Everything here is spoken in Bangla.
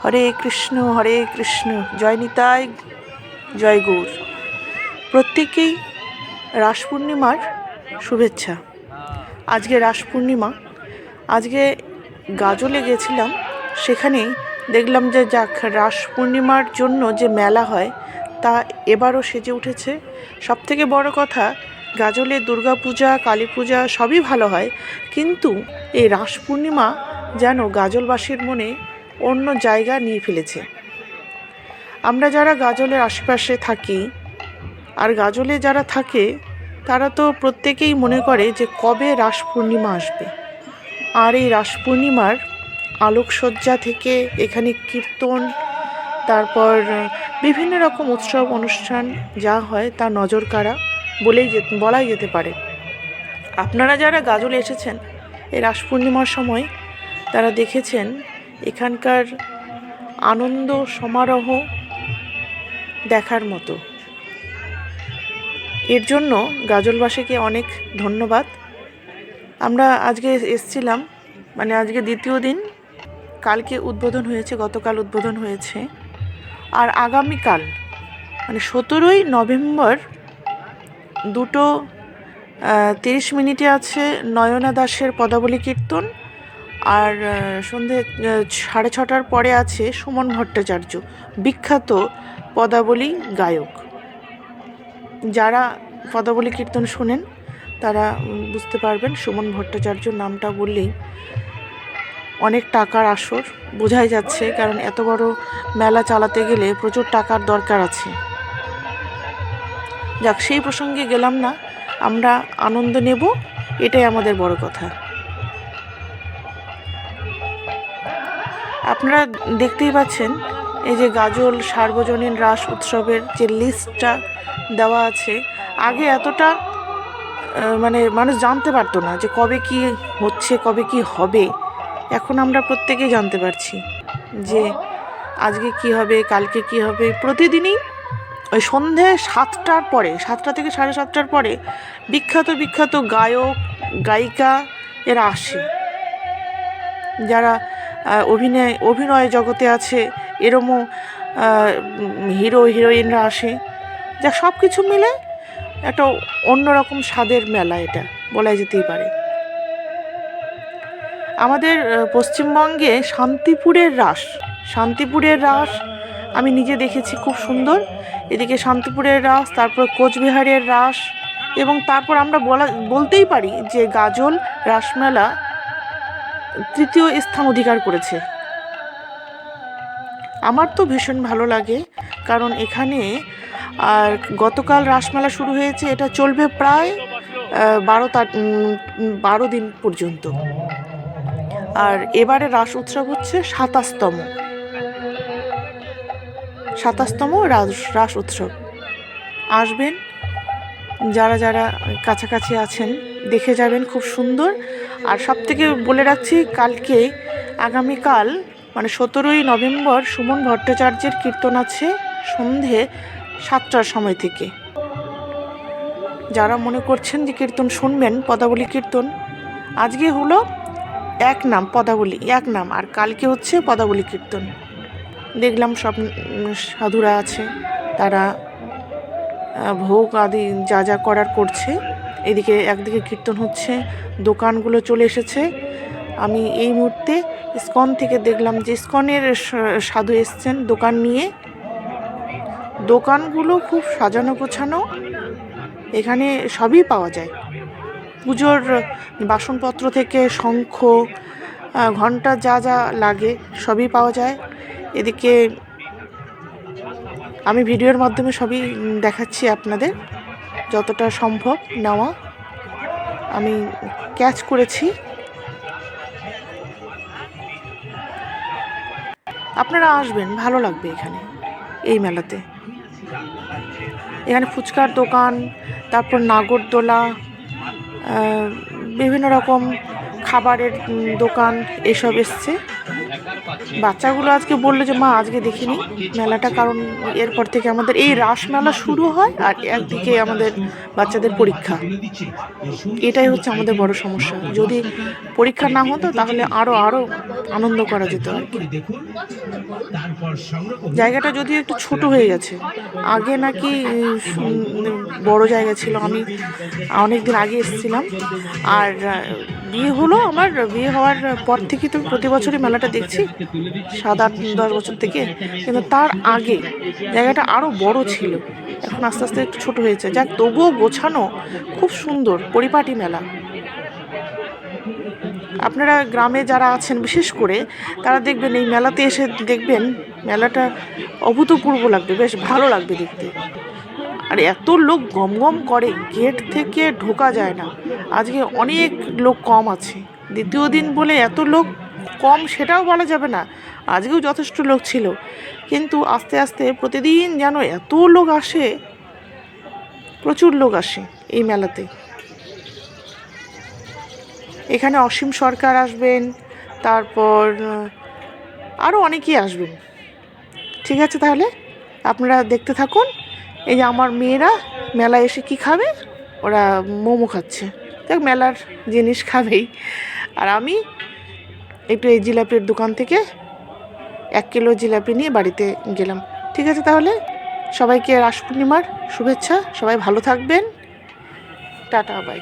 হরে কৃষ্ণ, জয় নিতাই, জয় গৌর। প্রত্যেকেই রাস পূর্ণিমার শুভেচ্ছা। আজকে রাস পূর্ণিমা, আজকে গাজলে গেছিলাম, সেখানে দেখলাম যে রাস পূর্ণিমার জন্য যে মেলা হয় তা এবারও সেজে উঠেছে। সবথেকে বড় কথা, গাজলে দুর্গাপূজা, কালী পূজা সবই ভালো হয়, কিন্তু এই রাস পূর্ণিমা যেন গাজলবাসীর মনে অন্য জায়গা নিয়ে ফেলেছে। আমরা যারা গাজলের আশেপাশে থাকি আর গাজলে যারা থাকে তারা তো প্রত্যেকেই মনে করে যে কবে রাস পূর্ণিমা আসবে। আর এই রাস পূর্ণিমার আলোকসজ্জা থেকে এখানে কীর্তন, তারপর বিভিন্ন রকম উৎসব অনুষ্ঠান যা হয় তা নজর কাড়া বলাই যেতে পারে। আপনারা যারা গাজলে এসেছেন এই রাস পূর্ণিমার সময়, তারা দেখেছেন এখানকার আনন্দ সমারোহ দেখার মতো। এর জন্য গাজলবাসীকে অনেক ধন্যবাদ। আমরা আজকে এসছিলাম, মানে আজকে দ্বিতীয় দিন, কালকে উদ্বোধন হয়েছে, গতকাল উদ্বোধন হয়েছে। আর আগামীকাল মানে 17ই নভেম্বর 2:30 আছে নয়না দাসের পদাবলী কীর্তন, আর সন্ধে 6:30টার পরে আছে সুমন ভট্টাচার্য, বিখ্যাত পদাবলী গায়ক। যারা পদাবলী কীর্তন শোনেন তারা বুঝতে পারবেন। সুমন ভট্টাচার্য নামটা বললেই অনেক টাকার আসর বোঝাই যাচ্ছে, কারণ এত বড় মেলা চালাতে গেলে প্রচুর টাকার দরকার আছে। যাক, সেই প্রসঙ্গে গেলাম না, আমরা আনন্দ নেব, এটাই আমাদের বড় কথা। আপনারা দেখতেই পাচ্ছেন এই যে গাজল সার্বজনীন রাস উৎসবের যে লিস্টটা দেওয়া আছে, আগে এতটা মানে মানুষ জানতে পারতো না যে কবে কি হচ্ছে, কবে কি হবে। এখন আমরা প্রত্যেকেই জানতে পারছি যে আজকে কি হবে, কালকে কি হবে। প্রতিদিনই ওই সন্ধে 7টার পরে, 7টা থেকে 7:30টার পরে বিখ্যাত গায়ক গায়িকা এরা আসে, যারা অভিনয় জগতে আছে, এরমও হিরো হিরোইনরা আসে। যা সব কিছু মিলে একটা অন্যরকম স্বাদের মেলা, এটা বলাই যেতেই পারে। আমাদের পশ্চিমবঙ্গে শান্তিপুরের রাস আমি নিজে দেখেছি, খুব সুন্দর। এদিকে শান্তিপুরের রাস, তারপর কোচবিহারের রাস, এবং তারপর আমরা বলতেই পারি যে গাজল রাসমেলা 3য় স্থান অধিকার করেছে। আমার তো ভীষণ ভালো লাগে, কারণ এখানে আর গতকাল রাসমেলা শুরু হয়েছে, এটা চলবে প্রায় 12 দিন পর্যন্ত। আর এবারে রাস উৎসব হচ্ছে 27তম রাস উৎসব। আসবেন, যারা যারা কাছাকাছি আছেন দেখে যাবেন, খুব সুন্দর। আর সব থেকে বলে রাখছি, আগামীকাল মানে 17ই নভেম্বর সুমন ভট্টাচার্যের কীর্তন আছে সন্ধে 7টার সময় থেকে। যারা মনে করছেন যে কীর্তন শুনবেন, পদাবলী কীর্তন, আজকে হলো এক নাম পদাবলী, এক নাম, আর কালকে হচ্ছে পদাবলী কীর্তন। দেখলাম সব সাধুরা আছে, তারা ভোগ আদি যা যা করার করছে। এদিকে একদিকে কীর্তন হচ্ছে, দোকানগুলো চলে এসেছে। আমি এই মুহূর্তে ইস্কন থেকে দেখলাম যে ইস্কনের সাধু এসছেন দোকান নিয়ে। দোকানগুলো খুব সাজানো গোছানো, এখানে সবই পাওয়া যায়। পুজোর বাসনপত্র থেকে শঙ্খ, ঘণ্টা যা যা লাগে সবই পাওয়া যায়। এদিকে আমি ভিডিওর মাধ্যমে সবই দেখাচ্ছি আপনাদের, যতটা সম্ভব নেওয়া আমি ক্যাচ করেছি। আপনারা আসবেন, ভালো লাগবে এখানে এই মেলাতে। এখানে ফুচকার দোকান, তারপর নাগরদোলা, বিভিন্ন রকম খাবারের দোকান এসব এসছে। বাচ্চাগুলো আজকে বললো যে মা আজকে দেখিনি মেলাটা, কারণ এরপর থেকে আমাদের এই রাস মেলা শুরু হয় আর একদিকে আমাদের বাচ্চাদের পরীক্ষা। এটাই হচ্ছে আমাদের বড় সমস্যা। যদি পরীক্ষা না হতো তাহলে আরও আনন্দ করা যেত আর কি। জায়গাটা যদিও একটু ছোট হয়ে গেছে, আগে নাকি বড় জায়গা ছিল। আমি অনেক দিন আগে এসেছিলাম, আর বিয়ে হলো আমার, বিয়ে হওয়ার পর থেকে তো প্রতি বছরই মেলাটা দেখছি 7-8-10 বছর থেকে, কিন্তু তার আগে জায়গাটা আরও বড় ছিল। এখন আস্তে আস্তে একটু ছোট হয়েছে, যাক তবুও গোছানো, খুব সুন্দর পরিপাটি মেলা। আপনারা গ্রামে যারা আছেন বিশেষ করে তারা দেখবেন এই মেলাতে এসে দেখবেন মেলাটা অভূতপূর্ব লাগবে, বেশ ভালো লাগবে দেখতে। আর এত লোক গমগম করে, গেট থেকে ঢোকা যায় না। আজকে অনেক লোক কম আছে, দ্বিতীয় দিন বলে এত লোক কম সেটাও বলা যাবে না, আজকেও যথেষ্ট লোক ছিল। কিন্তু আস্তে আস্তে প্রতিদিন যেন এত লোক আসে, প্রচুর লোক আসে এই মেলাতে। এখানে অসীম সরকার আসবেন, তারপর আরও অনেকেই আসবেন। ঠিক আছে, তাহলে আপনারা দেখতে থাকুন। এই যে আমার মেয়েরা মেলায় এসে কি খাবে, ওরা মোমো খাচ্ছে, দেখ মেলার জিনিস খাবেই। আর আমি একটু এই জিলাপির দোকান থেকে 1 কিলো জিলাপি নিয়ে বাড়িতে গেলাম। ঠিক আছে, তাহলে সবাইকে রাস পূর্ণিমার শুভেচ্ছা, সবাই ভালো থাকবেন, টাটা বাই।